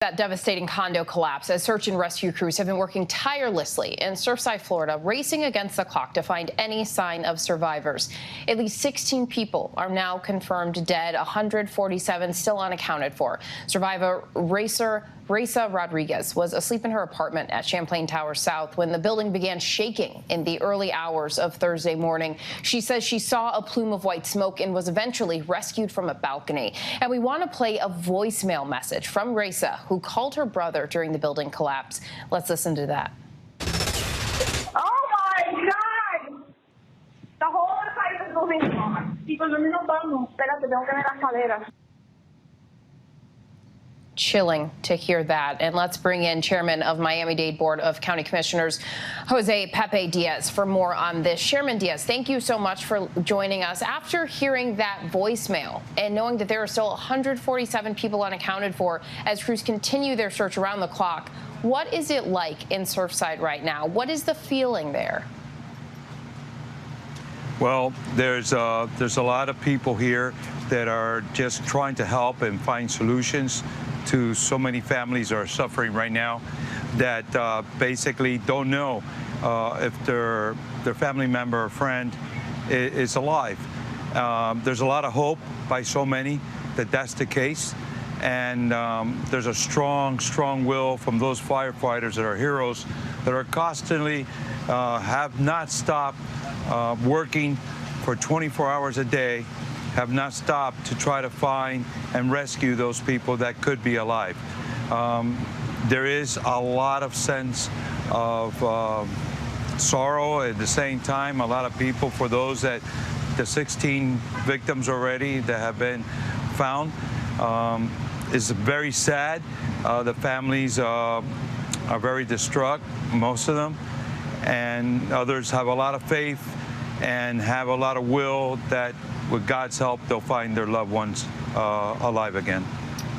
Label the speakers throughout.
Speaker 1: That devastating condo collapse as search and rescue crews have been working tirelessly in Surfside, Florida, racing against the clock to find any sign of survivors. At least 16 people are now confirmed dead, 147 still unaccounted for. Survivor Raisa Rodriguez was asleep in her apartment at Champlain Towers South when the building began shaking in the early hours of Thursday morning. She says she saw a plume of white smoke and was eventually rescued from a balcony. And we want to play a voicemail message from Raisa, who called her brother during the building collapse. Let's listen to that.
Speaker 2: Oh my God! The whole site is moving on. Chicos, no nos vamos. Espérate, tengo que ver las escaleras.
Speaker 1: Chilling to hear that. And let's bring in Chairman of Miami-Dade Board of County Commissioners, Jose Pepe Diaz, for more on this. Chairman Diaz, thank you so much for joining us. After hearing that voicemail and knowing that there are still 147 people unaccounted for as crews continue their search around the clock, what is it like in Surfside right now? What is the feeling there?
Speaker 3: Well, there's a lot of people here that are just trying to help and find solutions to so many families that are suffering right now that basically don't know if their family member or friend is alive. There's a lot of hope by so many that that's the case. And there's a strong will from those firefighters that are heroes that are constantly have not stopped working for 24 hours a day, have not stopped to try to find and rescue those people that could be alive. There is a lot of sense of sorrow at the same time, a lot of people for those that the 16 victims already that have been found. Is very sad. The families are very distraught, most of them, and others have a lot of faith and have a lot of will that with God's help they'll find their loved ones alive again.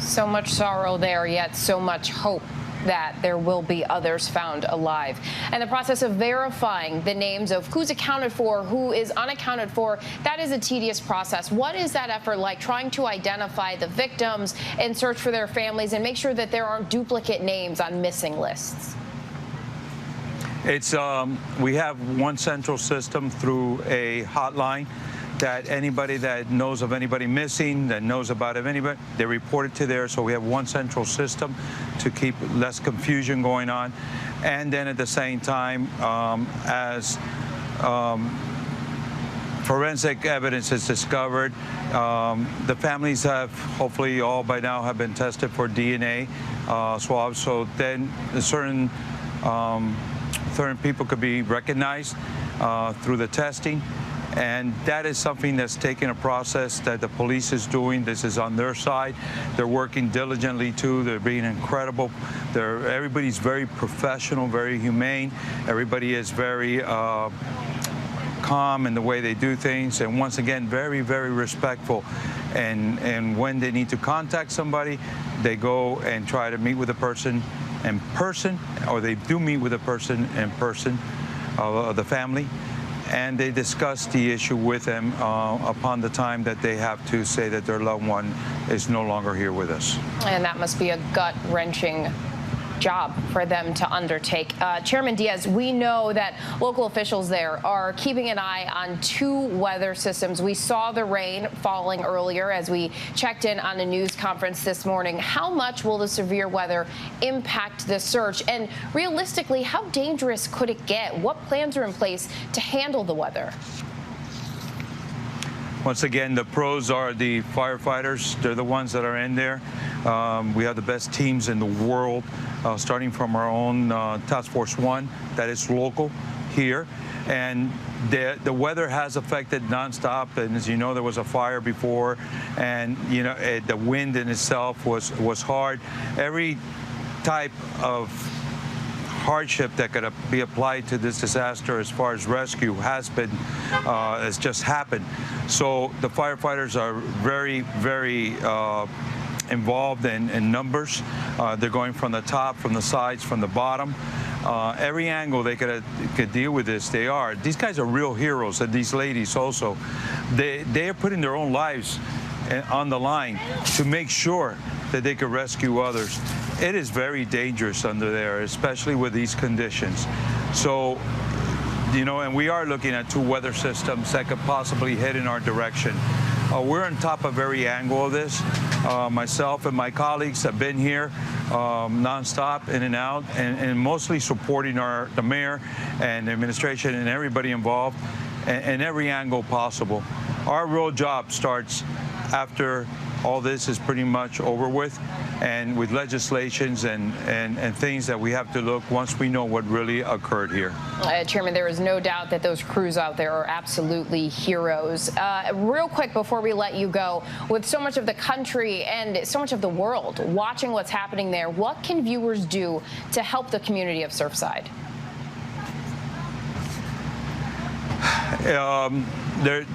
Speaker 3: So much sorrow there, yet so much hope that there will be others found alive. And the process of verifying the names of who's accounted for, who is unaccounted for, that is a tedious process. What is that effort like, trying to identify the victims and search for their families and make sure that there aren't duplicate names on missing lists? It's we have one central system through a hotline that anybody that knows of anybody missing, that knows about anybody, they report it to there. So we have one central system to keep less confusion going on. And then at the same time, as forensic evidence is discovered, the families have hopefully all by now have been tested for DNA swabs. So then certain people could be recognized through the testing. And that is something that's taken a process that the police is doing. This is on their side. They're working diligently too. They're being incredible. Everybody's very professional, very humane. Everybody is very calm in the way they do things. And once again, very, very respectful. And when they need to contact somebody, they go and try to meet with a person in person, or they do meet with a person in person, the family. And they discuss the issue with them upon the time that they have to say that their loved one is no longer here with us. And that must be a gut-wrenching job for them to undertake. Chairman Diaz, we know that local officials there are keeping an eye on two weather systems. We saw the rain falling earlier as we checked in on a news conference this morning. How much will the severe weather impact the search? And realistically, how dangerous could it get? What plans are in place to handle the weather? Once again, the pros are the firefighters. They're the ones that are in there. We have the best teams in the world, starting from our own Task Force 1 that is local here. And the weather has affected nonstop. And as you know, there was a fire before, and you know the wind in itself was hard. Every type of hardship that could be applied to this disaster as far as rescue has just happened. So the firefighters are very, very involved in numbers. They're going from the top, from the sides, from the bottom. Every angle they could deal with this, they are. These guys are real heroes, and these ladies also. They are putting their own lives on the line to make sure that they could rescue others. it is very dangerous under there, especially with these conditions. So, you know, and we are looking at 2 weather systems that could possibly head in our direction. We're on top of every angle of this. Myself and my colleagues have been here nonstop, in and out, and mostly supporting the mayor and the administration and everybody involved in every angle possible. Our real job starts after all this is pretty much over with, and with legislations and things that we have to look once we know what really occurred here.
Speaker 1: Chairman, there is no doubt that those crews out there are absolutely heroes. Real quick before we let you go, with so much of the country and so much of the world watching what's happening there, what can viewers do to help the community of Surfside?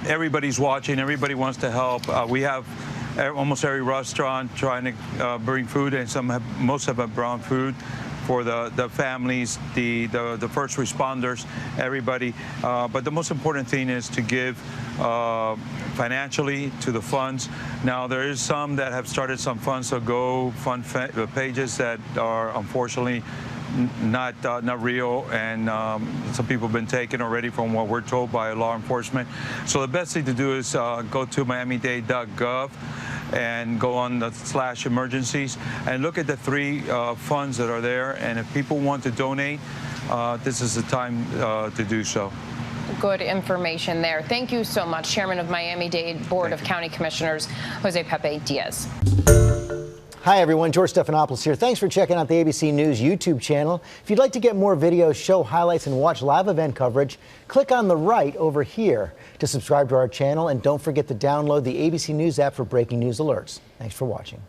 Speaker 3: Everybody's watching. Everybody wants to help. We have almost every restaurant trying to bring food, and most have brought food for the families, the first responders, everybody. But the most important thing is to give financially to the funds. Now, there is some that have started some funds to go fund pages that are unfortunately not real, and some people have been taken already from what we're told by law enforcement. So the best thing to do is go to miamidade.gov and go on the /emergencies and look at the 3 funds that are there. And if people want to donate, this is the time to do so.
Speaker 1: Good information there. Thank you so much, Chairman of Miami-Dade Board of County Commissioners, Jose Pepe Diaz.
Speaker 4: Hi, everyone. George Stephanopoulos here. Thanks for checking out the ABC News YouTube channel. If you'd like to get more videos, show highlights, and watch live event coverage, click on the right over here to subscribe to our channel. And don't forget to download the ABC News app for breaking news alerts. Thanks for watching.